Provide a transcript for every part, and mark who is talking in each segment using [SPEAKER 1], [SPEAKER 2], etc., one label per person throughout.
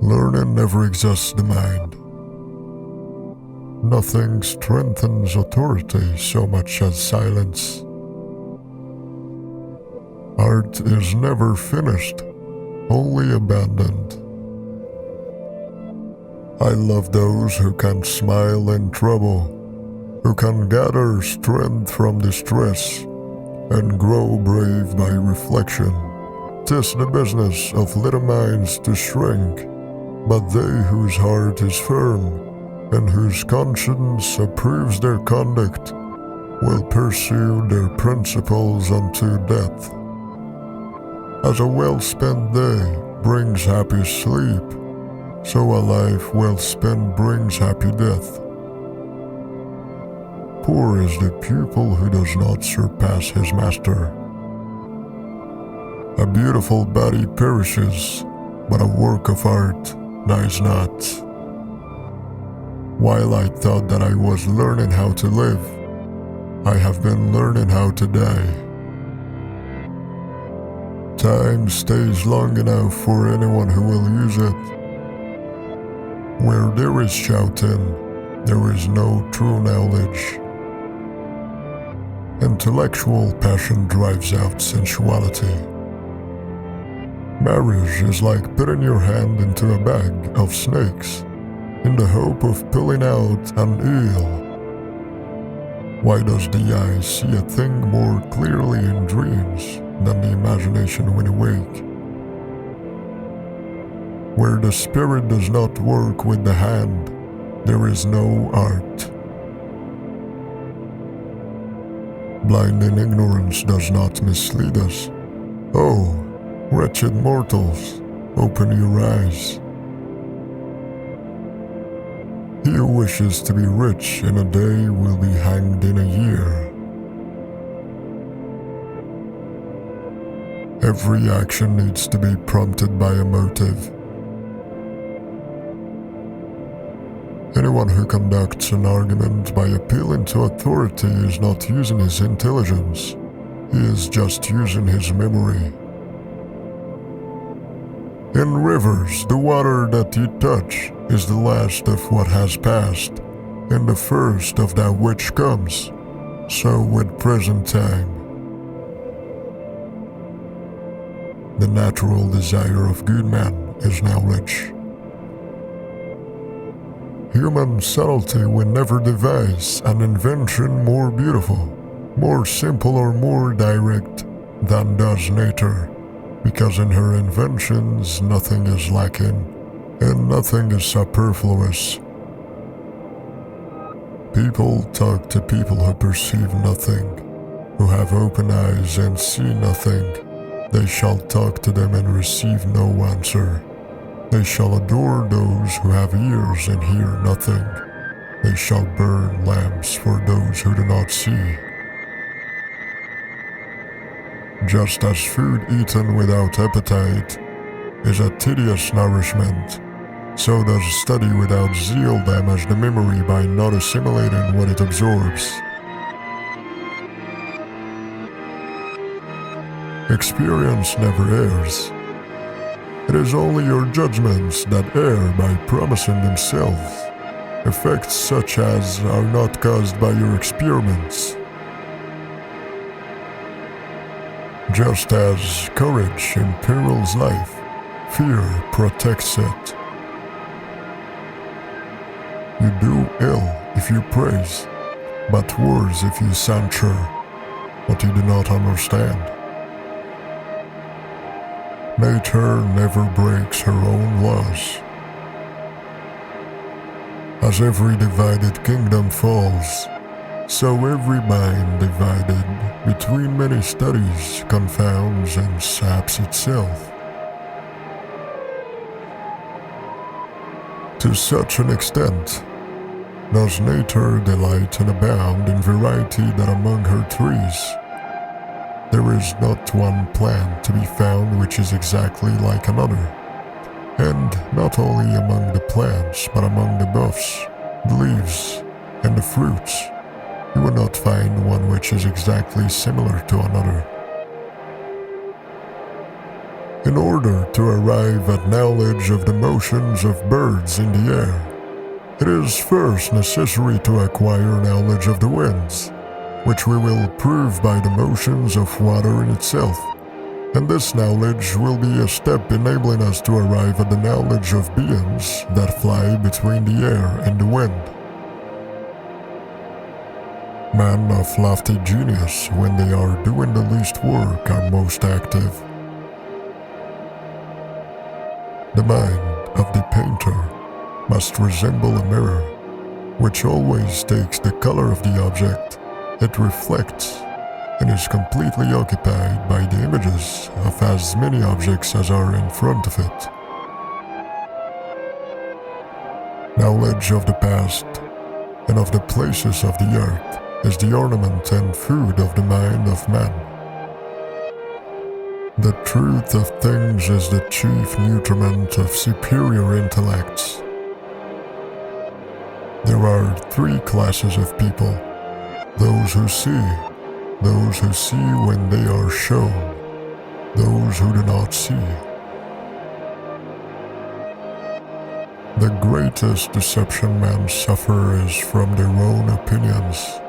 [SPEAKER 1] Learning never exhausts the mind. Nothing strengthens authority so much as silence. Art is never finished, only abandoned. I love those who can smile in trouble, who can gather strength from distress, and grow brave by reflection. 'Tis the business of little minds to shrink, but they whose heart is firm, and whose conscience approves their conduct, will pursue their principles unto death. As a well-spent day brings happy sleep, so a life well spent brings happy death. Poor is the pupil who does not surpass his master. A beautiful body perishes, but a work of art dies not. While I thought that I was learning how to live, I have been learning how to die. Time stays long enough for anyone who will use it. Where there is shouting, there is no true knowledge. Intellectual passion drives out sensuality. Marriage is like putting your hand into a bag of snakes in the hope of pulling out an eel. Why does the eye see a thing more clearly in dreams than the imagination when awake? Where the spirit does not work with the hand, there is no art. Blinding ignorance does not mislead us. Oh, wretched mortals, open your eyes. He who wishes to be rich in a day will be hanged in a year. Every action needs to be prompted by a motive. Anyone who conducts an argument by appealing to authority is not using his intelligence, he is just using his memory. In rivers, the water that you touch is the last of what has passed, and the first of that which comes. So with present time. The natural desire of good men is knowledge. Human subtlety will never devise an invention more beautiful, more simple or more direct than does nature, because in her inventions nothing is lacking, and nothing is superfluous. People talk to people who perceive nothing, who have open eyes and see nothing. They shall talk to them and receive no answer. They shall adore those who have ears and hear nothing. They shall burn lamps for those who do not see. Just as food eaten without appetite is a tedious nourishment, so does study without zeal damage the memory by not assimilating what it absorbs. Experience never errs. It is only your judgments that err by promising themselves effects such as are not caused by your experiments. Just as courage imperils life, fear protects it. You do ill if you praise, but worse if you censure what you do not understand. Nature never breaks her own laws. As every divided kingdom falls, so every mind divided between many studies confounds and saps itself. To such an extent does nature delight and abound in variety that among her trees there is not one plant to be found which is exactly like another, and not only among the plants but among the buds, the leaves, and the fruits, you will not find one which is exactly similar to another. In order to arrive at knowledge of the motions of birds in the air, it is first necessary to acquire knowledge of the winds, which we will prove by the motions of water in itself, and this knowledge will be a step enabling us to arrive at the knowledge of beings that fly between the air and the wind. Men of lofty genius, when they are doing the least work, are most active. The mind of the painter must resemble a mirror, which always takes the color of the object it reflects and is completely occupied by the images of as many objects as are in front of it. Knowledge of the past and of the places of the earth is the ornament and food of the mind of man. The truth of things is the chief nutriment of superior intellects. There are three classes of people: those who see when they are shown, those who do not see. The greatest deception men suffer is from their own opinions.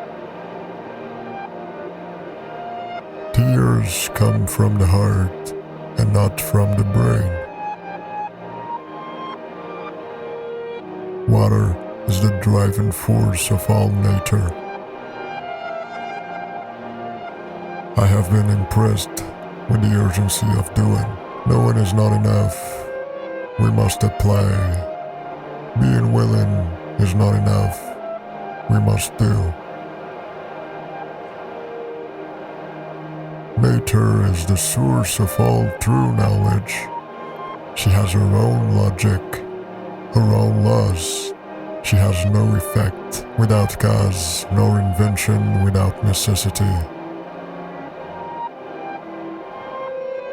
[SPEAKER 1] Tears come from the heart and not from the brain. Water is the driving force of all nature. I have been impressed with the urgency of doing. Knowing is not enough. We must apply. Being willing is not enough. We must do. Nature is the source of all true knowledge. She has her own logic, her own laws. She has no effect without cause, nor invention without necessity.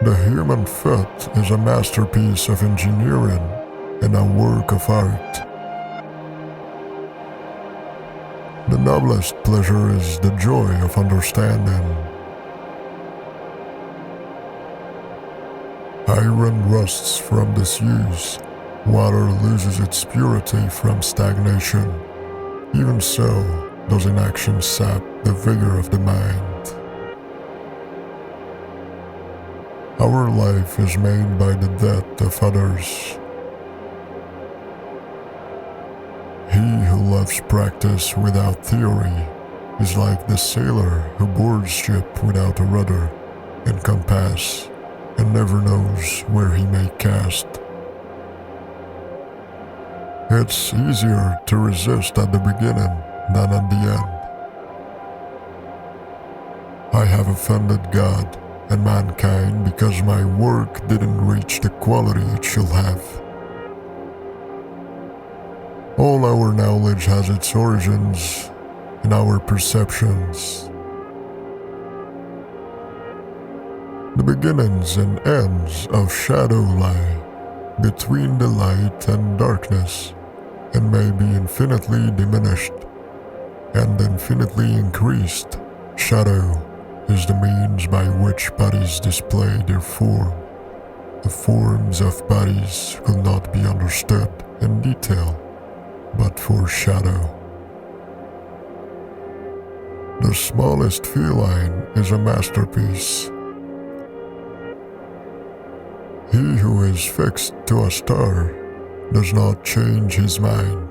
[SPEAKER 1] The human foot is a masterpiece of engineering and a work of art. The noblest pleasure is the joy of understanding. Iron rusts from disuse. Water loses its purity from stagnation. Even so does inaction sap the vigor of the mind. Our life is made by the death of others. He who loves practice without theory is like the sailor who boards ship without a rudder and compass, and never knows where he may cast. It's easier to resist at the beginning than at the end. I have offended God and mankind because my work didn't reach the quality it should have. All our knowledge has its origins in our perceptions. The beginnings and ends of shadow lie between the light and darkness, and may be infinitely diminished and infinitely increased. Shadow is the means by which bodies display their form. The forms of bodies could not be understood in detail, but for shadow. The smallest feline is a masterpiece. He who is fixed to a star does not change his mind.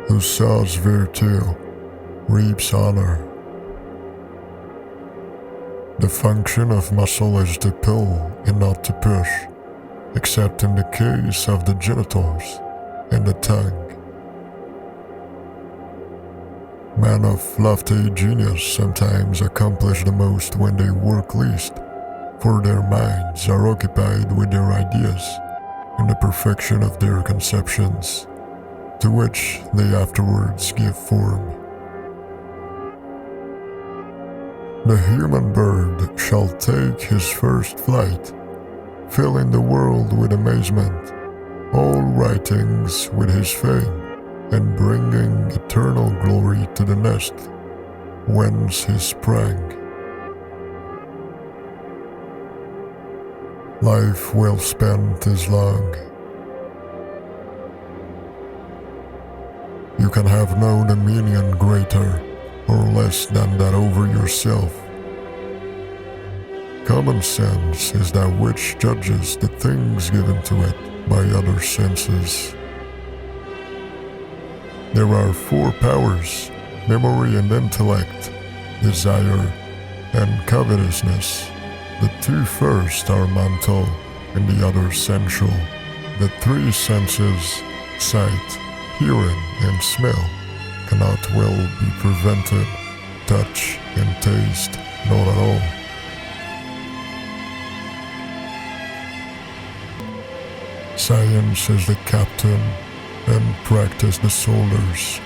[SPEAKER 1] Who sows virtue reaps honor. The function of muscle is to pull and not to push, except in the case of the genitals and the tongue. Men of lofty genius sometimes accomplish the most when they work least, for their minds are occupied with their ideas and the perfection of their conceptions, to which they afterwards give form. The human bird shall take his first flight, filling the world with amazement, all writings with his fame, and bringing eternal glory to the nest whence he sprang. Life well spent is long. You can have no dominion greater or less than that over yourself. Common sense is that which judges the things given to it by other senses. There are 4 powers: memory and intellect, desire, and covetousness. The 2 first are mental and the other sensual. The 3 senses, sight, hearing, and smell, cannot well be prevented. Touch and taste, not at all. Science is the captain, and practice the soldiers.